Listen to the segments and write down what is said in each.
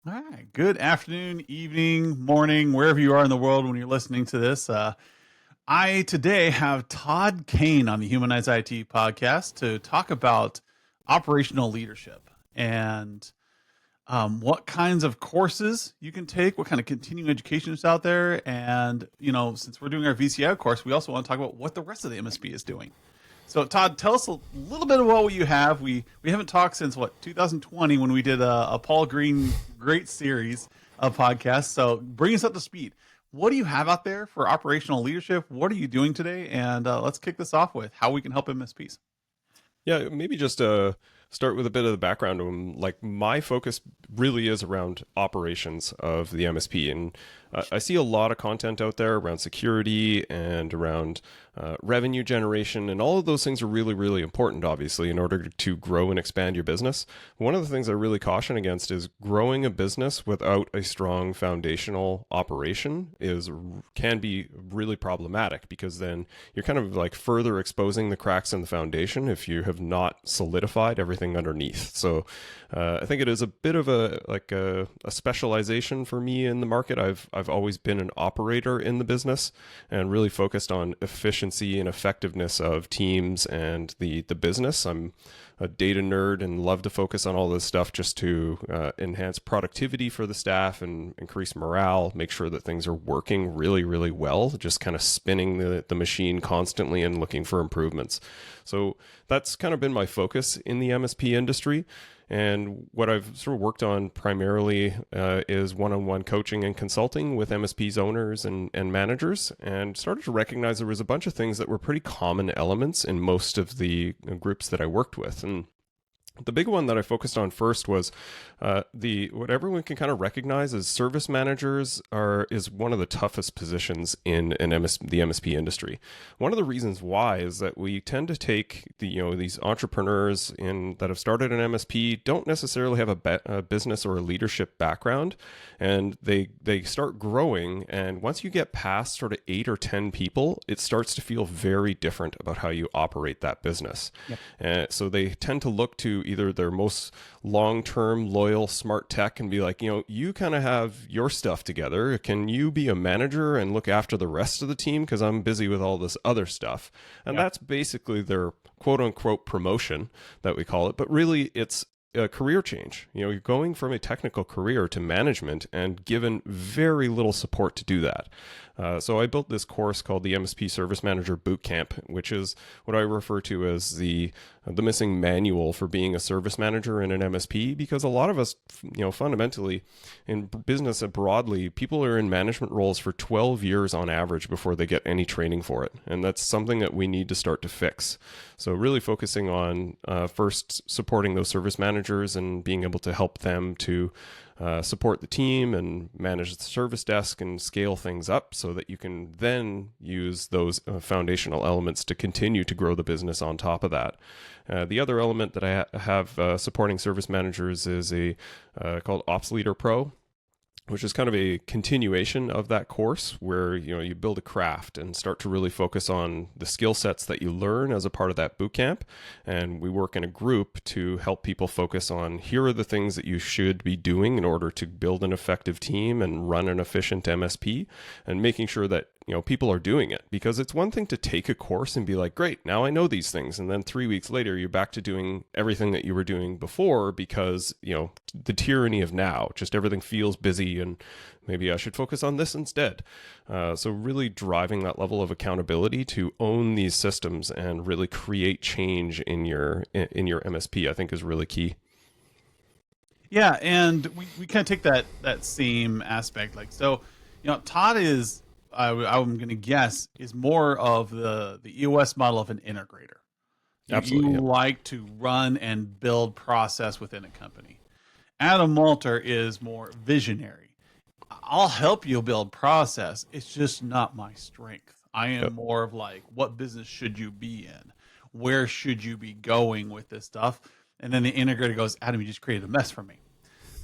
All right. Good afternoon, evening, morning, wherever you are in the world when you're listening to this. I today have Todd Kane on the Humanized IT podcast to talk about operational leadership and what kinds of courses you can take, what kind of continuing education is out there. And, since we're doing our VCI course, we also want to talk about what the rest of the MSP is doing. So, Todd, tell us a little bit about what you have. We haven't talked since 2020 when we did a Paul Green great series of podcasts. So, bring us up to speed. What do you have out there for operational leadership? What are you doing today? And let's kick this off with how we can help MSPs. Yeah, maybe just start with a bit of the background. Like my focus really is around operations of the MSP, and I see a lot of content out there around security and around revenue generation, and all of those things are really, really important, obviously, in order to grow and expand your business. One of the things I really caution against is growing a business without a strong foundational operation can be really problematic, because then you're kind of like further exposing the cracks in the foundation if you have not solidified everything underneath. So I think it is a bit of a specialization for me in the market. I've always been an operator in the business and really focused on efficiency and effectiveness of teams and the business. I'm a data nerd and love to focus on all this stuff just to enhance productivity for the staff and increase morale, make sure that things are working really, really well, just kind of spinning the machine constantly and looking for improvements. So that's kind of been my focus in the MSP industry. And what I've sort of worked on primarily is one-on-one coaching and consulting with MSPs owners and managers, and started to recognize there was a bunch of things that were pretty common elements in most of the groups that I worked with. And the big one that I focused on first was what everyone can kind of recognize as service managers is one of the toughest positions in the MSP industry. One of the reasons why is that we tend to take these entrepreneurs that have started an MSP, don't necessarily have a business or a leadership background, and they start growing. And once you get past sort of 8 or 10 people, it starts to feel very different about how you operate that business. Yep. So they tend to look to either their most long-term, loyal, smart tech and be like, you kind of have your stuff together. Can you be a manager and look after the rest of the team? Because I'm busy with all this other stuff. And That's basically their quote unquote promotion that we call it. But really, it's a career change. You're going from a technical career to management and given very little support to do that. So I built this course called the MSP Service Manager Bootcamp, which is what I refer to as the missing manual for being a service manager in an MSP, because a lot of us, fundamentally in business broadly, people are in management roles for 12 years on average before they get any training for it. And that's something that we need to start to fix. So really focusing on first supporting those service managers and being able to help them to support the team and manage the service desk and scale things up so that you can then use those foundational elements to continue to grow the business on top of that. The other element that I have supporting service managers is called Ops Leader Pro, which is kind of a continuation of that course where you build a craft and start to really focus on the skill sets that you learn as a part of that boot camp. And we work in a group to help people focus on, here are the things that you should be doing in order to build an effective team and run an efficient MSP, and making sure that people are doing it. Because it's one thing to take a course and be like, great, now I know these things. And then 3 weeks later, you're back to doing everything that you were doing before because, the tyranny of now, just everything feels busy and maybe I should focus on this instead. So really driving that level of accountability to own these systems and really create change in your MSP, I think is really key. Yeah. And we kind of take that same aspect. Todd is, I'm going to guess, is more of the EOS model of an integrator. Absolutely. You like to run and build process within a company. Adam Walter is more visionary. I'll help you build process. It's just not my strength. I am more of like, what business should you be in? Where should you be going with this stuff? And then the integrator goes, Adam, you just created a mess for me.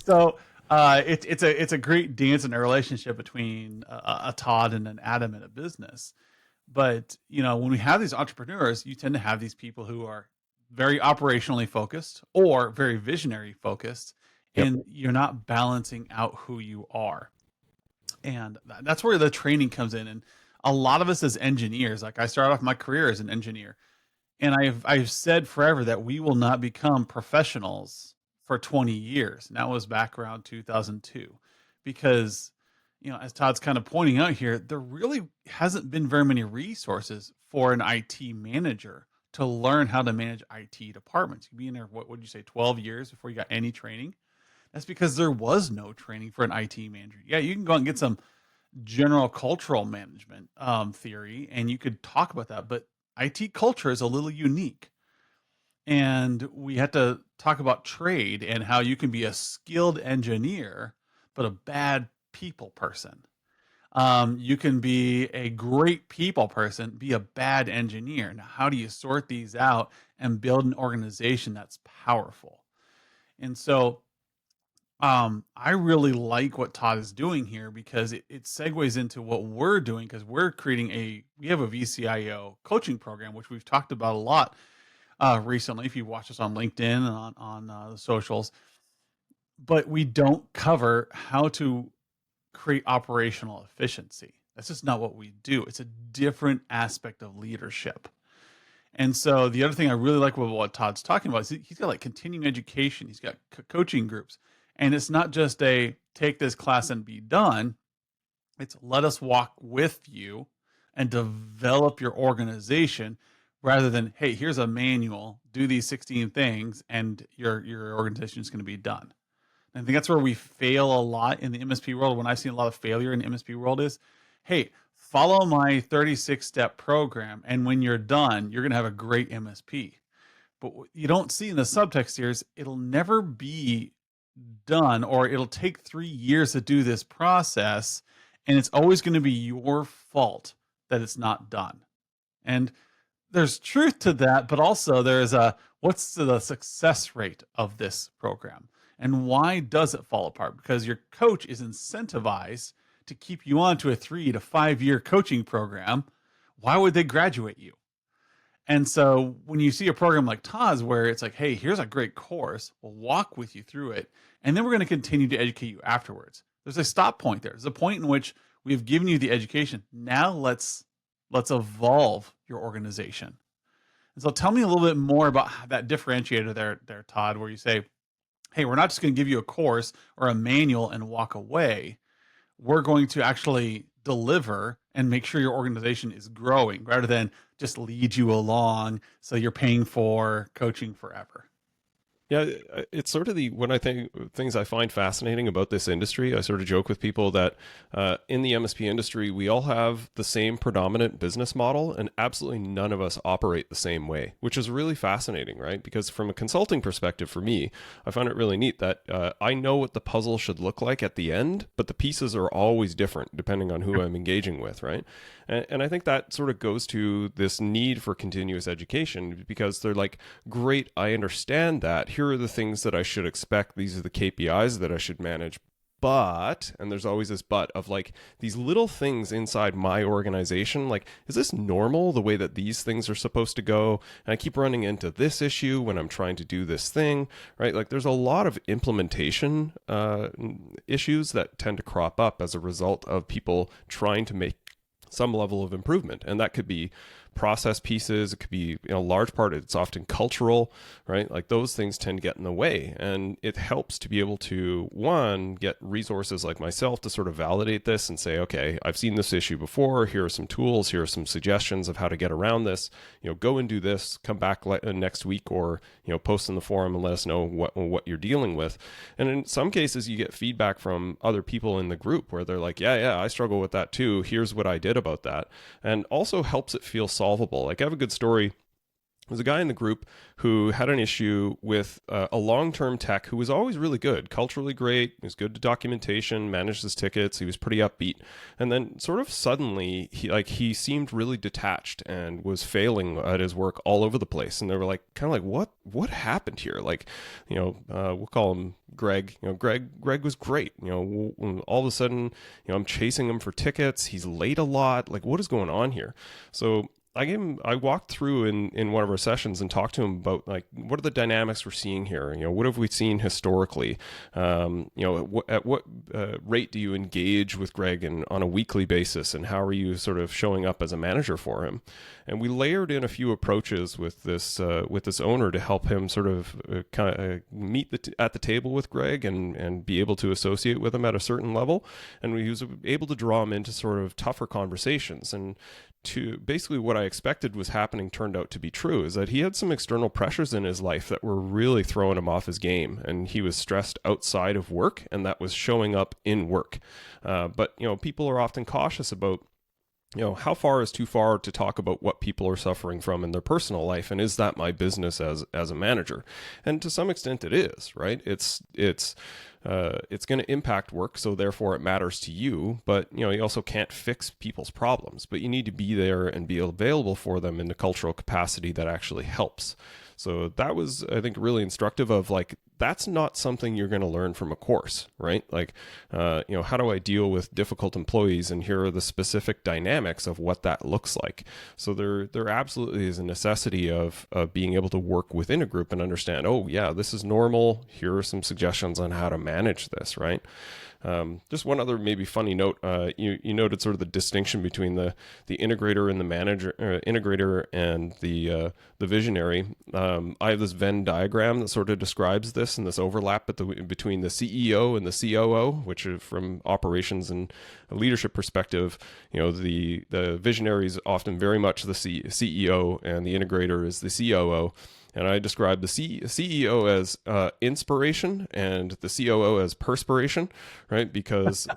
So it's a great dance in a relationship between a Todd and an Adam in a business. But when we have these entrepreneurs, you tend to have these people who are very operationally focused or very visionary focused, Yep. and you're not balancing out who you are. And that's where the training comes in. And a lot of us as engineers, like I started off my career as an engineer, and I've said forever that we will not become professionals for 20 years. And that was back around 2002, because as Todd's kind of pointing out here, there really hasn't been very many resources for an IT manager to learn how to manage IT departments. You'd be in there, what would you say, 12 years before you got any training? That's because there was no training for an IT manager. Yeah, you can go out and get some general cultural management theory, and you could talk about that, but IT culture is a little unique. And we had to talk about trade and how you can be a skilled engineer, but a bad people person. You can be a great people person, be a bad engineer. Now, how do you sort these out and build an organization that's powerful? And so I really like what Todd is doing here, because it segues into what we're doing, because we have a VCIO coaching program, which we've talked about a lot recently, if you watch us on LinkedIn and on the socials. But we don't cover how to create operational efficiency. That's just not what we do. It's a different aspect of leadership. And so the other thing I really like about what Todd's talking about is he's got like continuing education. He's got coaching groups. And it's not just a take this class and be done. It's let us walk with you and develop your organization, rather than, hey, here's a manual, do these 16 things, and your organization is going to be done. And I think that's where we fail a lot in the MSP world. When I've seen a lot of failure in the MSP world is, hey, follow my 36-step program, and when you're done, you're going to have a great MSP. But what you don't see in the subtext here is it'll never be done, or it'll take 3 years to do this process, and it's always going to be your fault that it's not done. And there's truth to that, but also there's what's the success rate of this program, and why does it fall apart? Because your coach is incentivized to keep you on to a 3 to 5 year coaching program. Why would they graduate you? And so when you see a program like Todd's, where it's like, hey, here's a great course, we'll walk with you through it, and then we're going to continue to educate you afterwards. There's a stop point there. There's a point in which we've given you the education. Now let's evolve your organization. And so tell me a little bit more about that differentiator there, Todd, where you say, hey, we're not just going to give you a course or a manual and walk away. We're going to actually deliver and make sure your organization is growing, rather than just lead you along so you're paying for coaching forever. Yeah, it's sort of when I think things I find fascinating about this industry. I sort of joke with people that in the MSP industry, we all have the same predominant business model, and absolutely none of us operate the same way, which is really fascinating, right? Because from a consulting perspective, for me, I find it really neat that I know what the puzzle should look like at the end, but the pieces are always different depending on who I'm engaging with, right? And I think that sort of goes to this need for continuous education, because they're like, great, I understand that. Here are the things that I should expect. These are the KPIs that I should manage. But, and there's always this but of like these little things inside my organization, like, is this normal the way that these things are supposed to go? And I keep running into this issue when I'm trying to do this thing, right? Like there's a lot of implementation issues that tend to crop up as a result of people trying to make some level of improvement. And that could be process pieces. It could be, a large part, it's often cultural, right? Like those things tend to get in the way. And it helps to be able to, one, get resources like myself to sort of validate this and say, okay, I've seen this issue before. Here are some tools. Here are some suggestions of how to get around this. Go and do this, come back next week, or, post in the forum and let us know what you're dealing with. And in some cases, you get feedback from other people in the group where they're like, yeah, I struggle with that too. Here's what I did about that. And also helps it feel solvable. Like I have a good story. There's a guy in the group who had an issue with a long-term tech who was always really good, culturally great, he was good to documentation, managed his tickets, he was pretty upbeat. And then sort of suddenly, he seemed really detached and was failing at his work all over the place. And they were like, kind of like, what happened here? Like, we'll call him Greg. Greg was great. All of a sudden, I'm chasing him for tickets. He's late a lot. Like, what is going on here? So I walked through in one of our sessions and talked to him about like, what are the dynamics we're seeing here? What have we seen historically? At what rate do you engage with Greg on a weekly basis, and how are you sort of showing up as a manager for him? And we layered in a few approaches with this owner to help him sort of kind of meet at the table with Greg and be able to associate with him at a certain level. And he was able to draw him into sort of tougher conversations. And to basically what I expected was happening turned out to be true, is that he had some external pressures in his life that were really throwing him off his game, and he was stressed outside of work, and that was showing up in work. But people are often cautious about how far is too far to talk about what people are suffering from in their personal life, and is that my business as a manager? And to some extent it is, right? It's going to impact work, so therefore it matters to you, but you also can't fix people's problems, but you need to be there and be available for them in the cultural capacity that actually helps. So that was, I think, really instructive of like, that's not something you're going to learn from a course, right? Like, how do I deal with difficult employees? And here are the specific dynamics of what that looks like. So there absolutely is a necessity of being able to work within a group and understand, oh yeah, this is normal. Here are some suggestions on how to manage this, right? Just one other maybe funny note. You noted sort of the distinction between the integrator and the manager, integrator and the visionary. I have this Venn diagram that sort of describes this and this overlap between the CEO and the COO, which is from operations and a leadership perspective. The visionary is often very much the CEO, and the integrator is the COO. And I describe the CEO as inspiration and the COO as perspiration, right? Because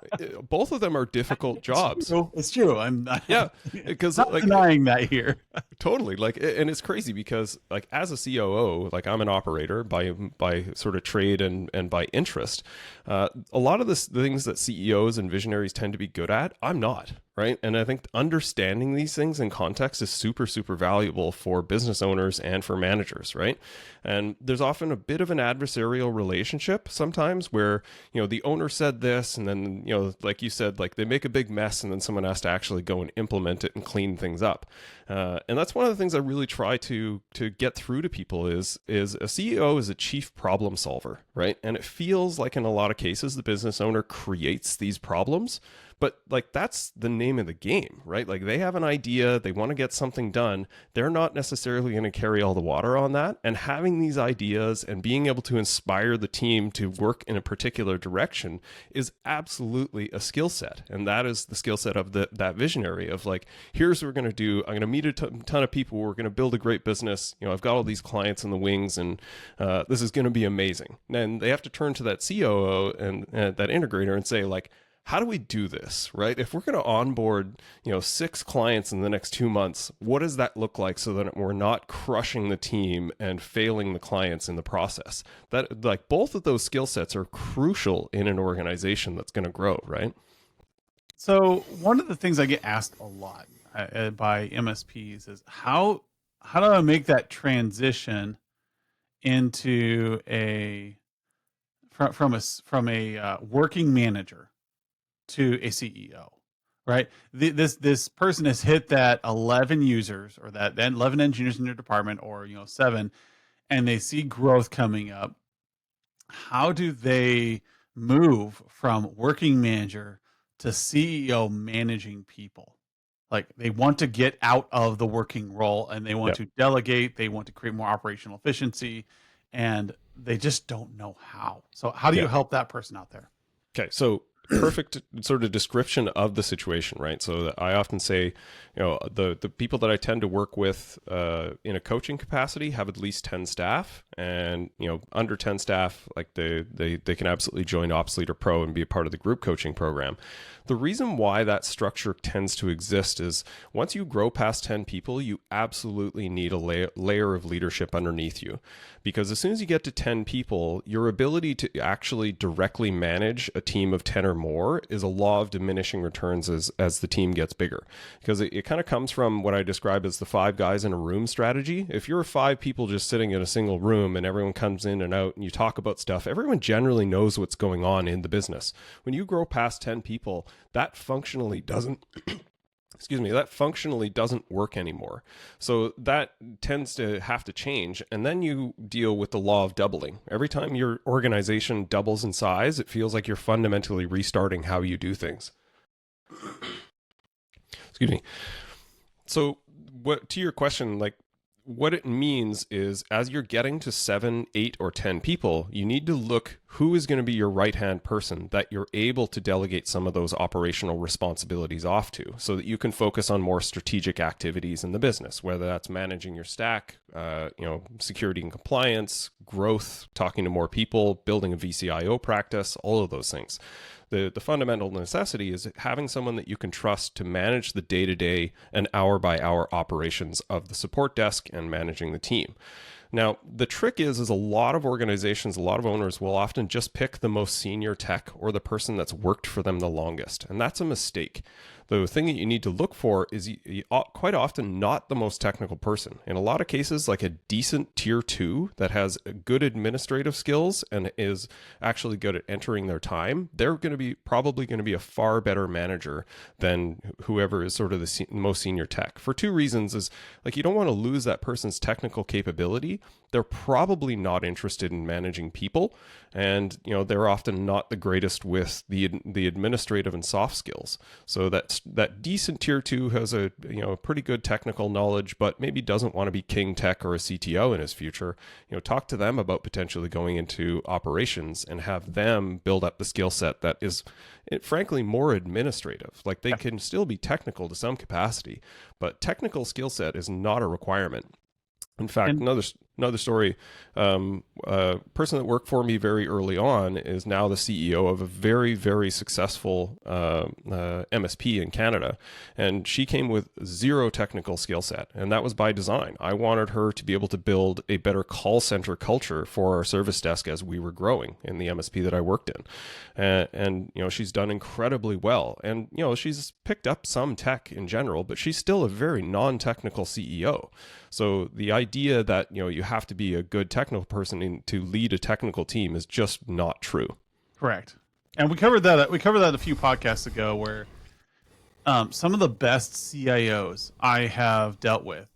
both of them are difficult jobs. It's true. I'm not, yeah, because not denying that here. Totally. And it's crazy because like as a COO, like I'm an operator by sort of trade and by interest. A lot of the things that CEOs and visionaries tend to be good at, I'm not. Right. And I think understanding these things in context is super, super valuable for business owners and for managers. Right. And there's often a bit of an adversarial relationship sometimes where, the owner said this and then, like you said, like they make a big mess and then someone has to actually go and implement it and clean things up. And that's one of the things I really try to get through to people is a CEO is a chief problem solver. Right. And it feels like in a lot of cases, the business owner creates these problems. But like that's the name of the game, right? Like they have an idea, they want to get something done. They're not necessarily going to carry all the water on that. And having these ideas and being able to inspire the team to work in a particular direction is absolutely a skill set. And that is the skill set of that visionary of like, here's what we're going to do. I'm going to meet a ton of people. We're going to build a great business. I've got all these clients in the wings and this is going to be amazing. And they have to turn to that COO and that integrator and say like, how do we do this, right? If we're going to onboard, 6 clients in the next 2 months, what does that look like so that we're not crushing the team and failing the clients in the process? That like both of those skill sets are crucial in an organization that's going to grow, right? So one of the things I get asked a lot by MSPs is how do I make that transition into from a working manager to a CEO, right? This person has hit that 11 users or that 11 engineers in your department, or 7, and they see growth coming up. How do they move from working manager to CEO managing people? Like they want to get out of the working role and they want to delegate, they want to create more operational efficiency, and they just don't know how. So how do you help that person out there? Okay, so perfect sort of description of the situation, right? So I often say, the people that I tend to work with in a coaching capacity have at least 10 staff, and under 10 staff, like they can absolutely join Ops Leader Pro and be a part of the group coaching program. The reason why that structure tends to exist is once you grow past 10 people, you absolutely need a layer of leadership underneath you. Because as soon as you get to 10 people, your ability to actually directly manage a team of 10 or more is a law of diminishing returns as the team gets bigger. Because it kind of comes from what I describe as the 5 guys in a room strategy. If you're 5 people just sitting in a single room and everyone comes in and out and you talk about stuff, everyone generally knows what's going on in the business. When you grow past 10 people, that functionally doesn't excuse me, that functionally doesn't work anymore. So that tends to have to change. And then you deal with the law of doubling. Every time your organization doubles in size, it feels like you're fundamentally restarting how you do things. Excuse me. So what, to your question, like, what it means is as you're getting to 7, 8, or 10 people, you need to look who is going to be your right-hand person that you're able to delegate some of those operational responsibilities off to so that you can focus on more strategic activities in the business, whether that's managing your stack, security and compliance, growth, talking to more people, building a VCIO practice, all of those things. The fundamental necessity is having someone that you can trust to manage the day-to-day and hour-by-hour operations of the support desk and managing the team. Now, the trick is a lot of organizations, a lot of owners will often just pick the most senior tech or the person that's worked for them the longest. And that's a mistake. The thing that you need to look for is quite often not the most technical person. In a lot of cases, like a decent tier 2 that has good administrative skills and is actually good at entering their time, they're going to be probably going to be a far better manager than whoever is sort of the most senior tech. For two reasons is like you don't want to lose that person's technical capability. They're probably not interested in managing people, and they're often not the greatest with the administrative and soft skills. So that decent tier 2 has a pretty good technical knowledge, but maybe doesn't want to be king tech or a CTO in his future. Talk to them about potentially going into operations and have them build up the skill set that is, frankly, more administrative. Like they can still be technical to some capacity, but technical skill set is not a requirement. In fact, another story, a person that worked for me very early on is now the CEO of a very, very successful MSP in Canada. And she came with zero technical skill set. And that was by design. I wanted her to be able to build a better call center culture for our service desk as we were growing in the MSP that I worked in. And she's done incredibly well. And, she's picked up some tech in general, but she's still a very non-technical CEO. So the idea that you have to be a good technical person to lead a technical team is just not true. Correct. And we covered that a few podcasts ago, where some of the best CIOs I have dealt with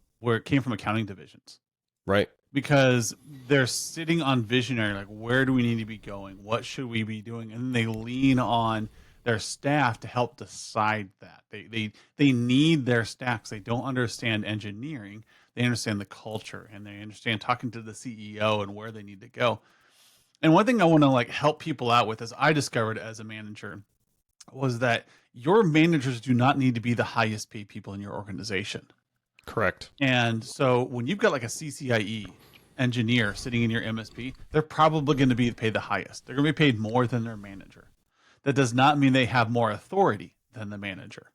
came from accounting divisions, right? Because they're sitting on visionary, like, where do we need to be going? What should we be doing? And they lean on their staff to help decide that. They need their staff because they don't understand engineering. They understand the culture, and they understand talking to the CEO and where they need to go. And one thing I want to help people out with, as I discovered as a manager, was that your managers do not need to be the highest paid people in your organization. Correct. And so when you've got like a CCIE engineer sitting in your MSP, they're probably going to be paid the highest. They're going to be paid more than their manager. That does not mean they have more authority than the manager.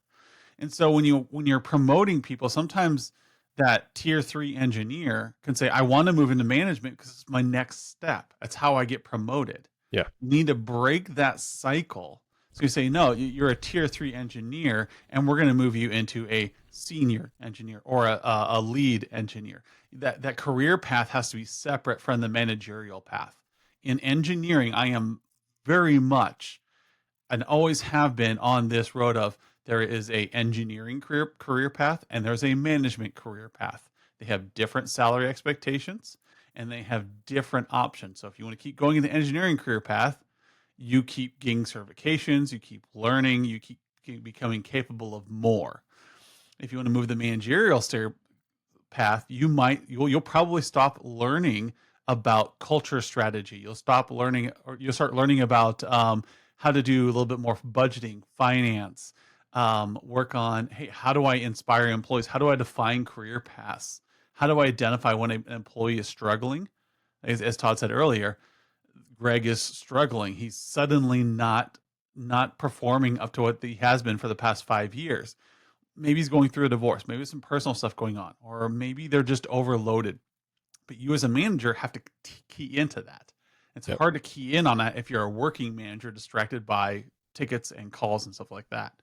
And so when you're promoting people, sometimes that tier 3 engineer can say, I want to move into management because it's my next step. That's how I get promoted. Yeah. You need to break that cycle. So you say, no, you're a tier 3 engineer, and we're going to move you into a senior engineer or a lead engineer. That career path has to be separate from the managerial path. In engineering, I am very much and always have been on this road of, there is a engineering career path and there's a management career path. They have different salary expectations and they have different options. So if you want to keep going in the engineering career path, you keep getting certifications, you keep learning, you keep becoming capable of more. If you want to move the managerial path, you'll probably stop learning about culture strategy. You'll stop learning, or you'll start learning about how to do a little bit more budgeting, finance, work on, hey, how do I inspire employees? How do I define career paths? How do I identify when an employee is struggling? As Todd said earlier, Greg is struggling. He's suddenly not performing up to what he has been for the past 5 years. Maybe he's going through a divorce. Maybe some personal stuff going on, or maybe they're just overloaded. But you as a manager have to key into that. It's hard to key in on that if you're a working manager distracted by tickets and calls and stuff like that.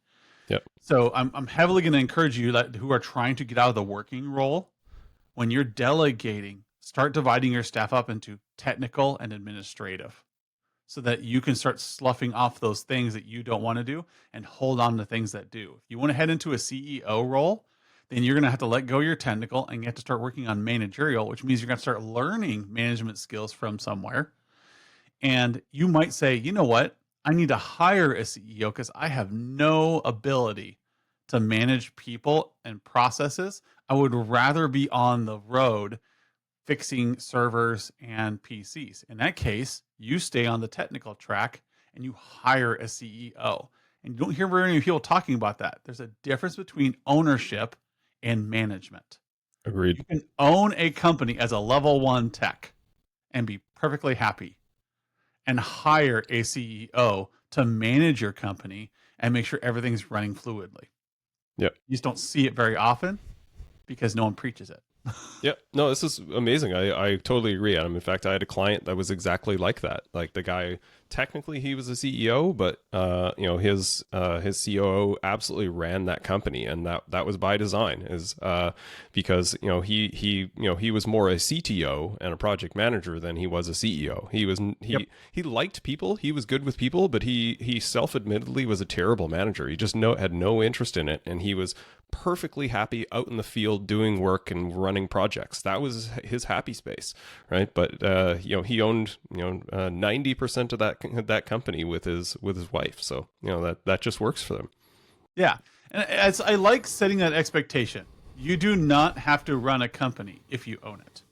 Yep. So I'm heavily going to encourage you who are trying to get out of the working role, when you're delegating, start dividing your staff up into technical and administrative. so that you can start sloughing off those things that you don't want to do and hold on to things that do. If you want to head into a CEO role, then you're going to have to let go of your technical and you have to start working on managerial, which means you're going to start learning management skills from somewhere. And you might say, you know what? I need to hire a CEO because I have no ability to manage people and processes. I would rather be on the road fixing servers and PCs. In that case, you stay on the technical track and you hire a CEO. And you don't hear very many people talking about that. There's a difference between ownership and management. Agreed. You can own a company as a level 1 tech and be perfectly happy, and hire a CEO to manage your company and make sure everything's running fluidly. Yep. You just don't see it very often because no one preaches it. Yeah, no, this is amazing. I totally agree, Adam. In fact, I had a client that was exactly like that. Like the guy, technically he was a CEO, but his COO absolutely ran that company, and that was by design, is because he was more a CTO and a project manager than he was a CEO. He liked people, he was good with people, but he self-admittedly was a terrible manager. He just had no interest in it, and he was perfectly happy out in the field doing work and running projects. That was his happy space, right? But he owned 90% of that company with his wife, so that just works for them. Yeah, and as I like setting that expectation, you do not have to run a company if you own it.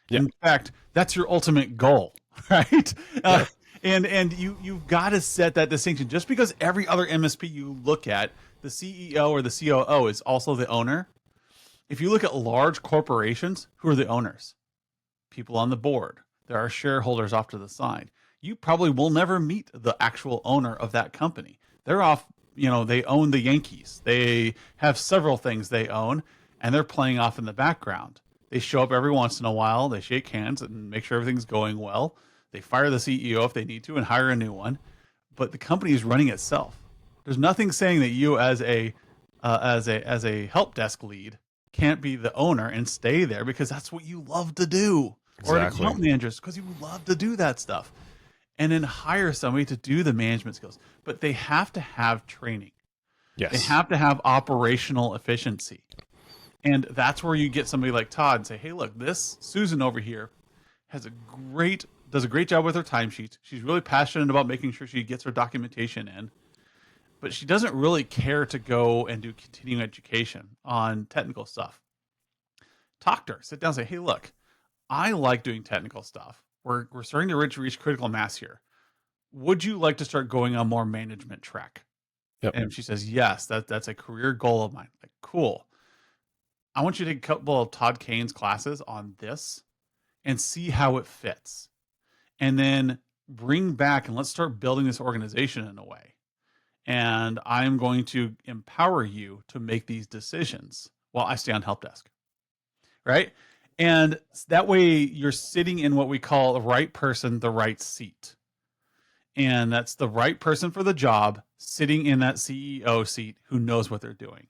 Yeah. In fact, that's your ultimate goal, right? Yeah. And you've got to set that distinction. Just because every other MSP you look at, the CEO or the COO is also the owner. If you look at large corporations, who are the owners? People on the board. There are shareholders off to the side. You probably will never meet the actual owner of that company. They're off, they own the Yankees. They have several things they own, and they're playing off in the background. They show up every once in a while. They shake hands and make sure everything's going well. They fire the CEO if they need to and hire a new one. But the company is running itself. There's nothing saying that you as a help desk lead can't be the owner and stay there because that's what you love to do. Exactly. Or an account manager because you love to do that stuff. And then hire somebody to do the management skills. But they have to have training. Yes. They have to have operational efficiency. And that's where you get somebody like Todd and say, hey, look, this Susan over here does a great job with her timesheets. She's really passionate about making sure she gets her documentation in. But she doesn't really care to go and do continuing education on technical stuff. Talk to her. Sit down and say, hey, look, I like doing technical stuff. We're starting to reach critical mass here. Would you like to start going on more management track? Yep. And if she says, yes, that's a career goal of mine. Like, cool. I want you to take a couple of Todd Kane's classes on this and see how it fits. And then bring back and let's start building this organization in a way. And I'm going to empower you to make these decisions while I stay on help desk. Right? And that way you're sitting in what we call the right person, the right seat. And that's the right person for the job sitting in that CEO seat who knows what they're doing.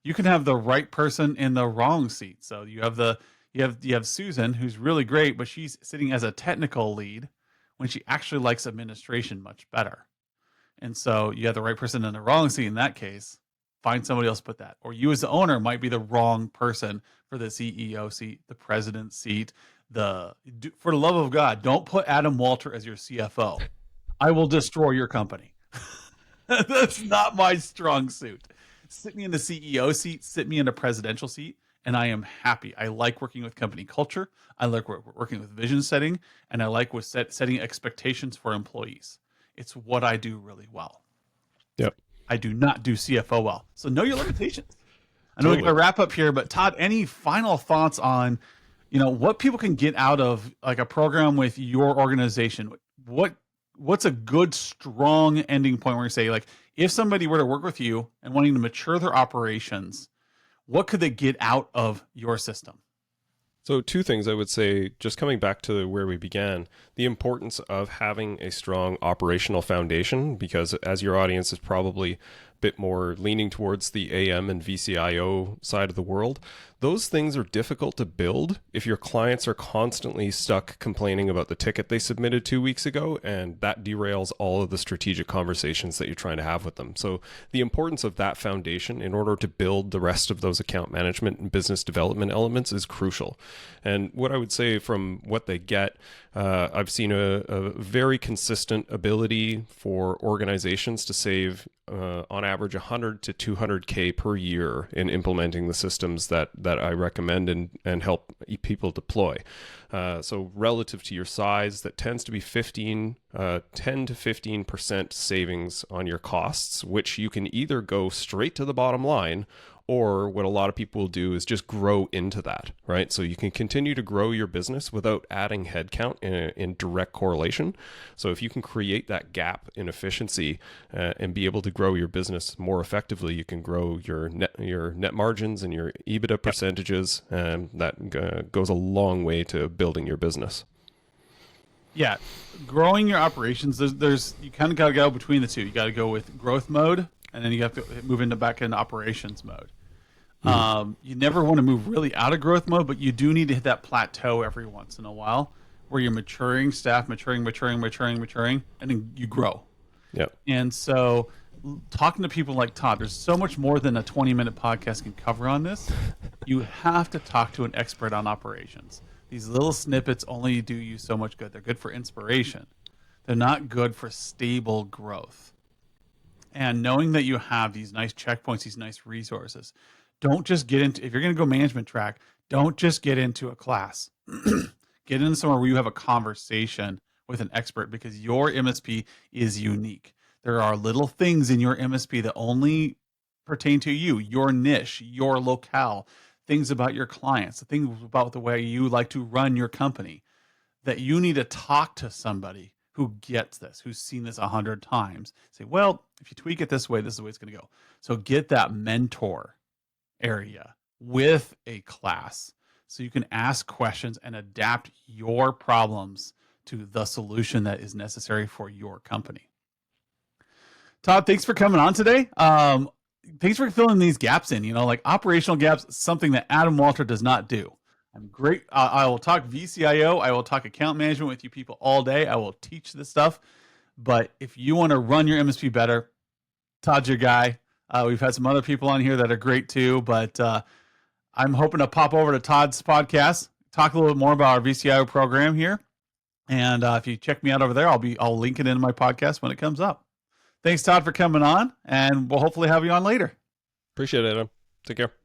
You can have the right person in the wrong seat. So you have Susan, who's really great, but she's sitting as a technical lead when she actually likes administration much better. And so you have the right person in the wrong seat in that case. Find somebody else to put that. Or you as the owner might be the wrong person for the CEO seat, the president seat. For the love of God, don't put Adam Walter as your CFO. I will destroy your company. That's not my strong suit. Sit me in the CEO seat, sit me in a presidential seat, and I am happy. I like working with company culture. I like working with vision setting, and I like with setting expectations for employees. It's what I do really well. Yep. I do not do CFO well. So know your limitations. I know we're going to wrap up here, but Todd, any final thoughts on, what people can get out of like a program with your organization? What's a good, strong ending point where you say, like, if somebody were to work with you and wanting to mature their operations, what could they get out of your system? So two things I would say, just coming back to where we began, the importance of having a strong operational foundation, because as your audience is probably a bit more leaning towards the AM and VCIO side of the world, those things are difficult to build if your clients are constantly stuck complaining about the ticket they submitted 2 weeks ago, and that derails all of the strategic conversations that you're trying to have with them. So the importance of that foundation in order to build the rest of those account management and business development elements is crucial. And what I would say from what they get, I've seen a very consistent ability for organizations to save on average 100 to 200K per year in implementing the systems that I recommend and help people deploy. So relative to your size, that tends to be 10 to 15% savings on your costs, which you can either go straight to the bottom line, or what a lot of people will do is just grow into that, right? So you can continue to grow your business without adding headcount in direct correlation. So if you can create that gap in efficiency and be able to grow your business more effectively, you can grow your net margins and your EBITDA percentages, and that goes a long way to building your business. Yeah, growing your operations, there's you kind of got to go between the two. You got to go with growth mode, and then you have to move into back into operations mode. You never want to move really out of growth mode, but you do need to hit that plateau every once in a while where you're maturing staff, maturing, and then you grow. Yep. And so talking to people like Todd, there's so much more than a 20-minute podcast can cover on this. You have to talk to an expert on operations. These little snippets only do you so much good. They're good for inspiration. They're not good for stable growth. And knowing that you have these nice checkpoints, these nice resources, don't just get into, if you're going to go management track, don't just get into a class. Get into somewhere where you have a conversation with an expert, because your MSP is unique. There are little things in your MSP that only pertain to you, your niche, your locale, things about your clients, the things about the way you like to run your company, that you need to talk to somebody who gets this, who's seen this 100 times. Say, well, if you tweak it this way, this is the way it's going to go. So get that mentor area with a class so you can ask questions and adapt your problems to the solution that is necessary for your company. Todd, thanks for coming on today. Thanks for filling these gaps in, like operational gaps, something that Adam Walter does not do. I'm great. I will talk VCIO. I will talk account management with you people all day. I will teach this stuff. But if you want to run your MSP better, Todd's your guy. We've had some other people on here that are great too, but I'm hoping to pop over to Todd's podcast, talk a little bit more about our VCIO program here. And if you check me out over there, I'll link it in my podcast when it comes up. Thanks, Todd, for coming on, and we'll hopefully have you on later. Appreciate it, Adam. Take care.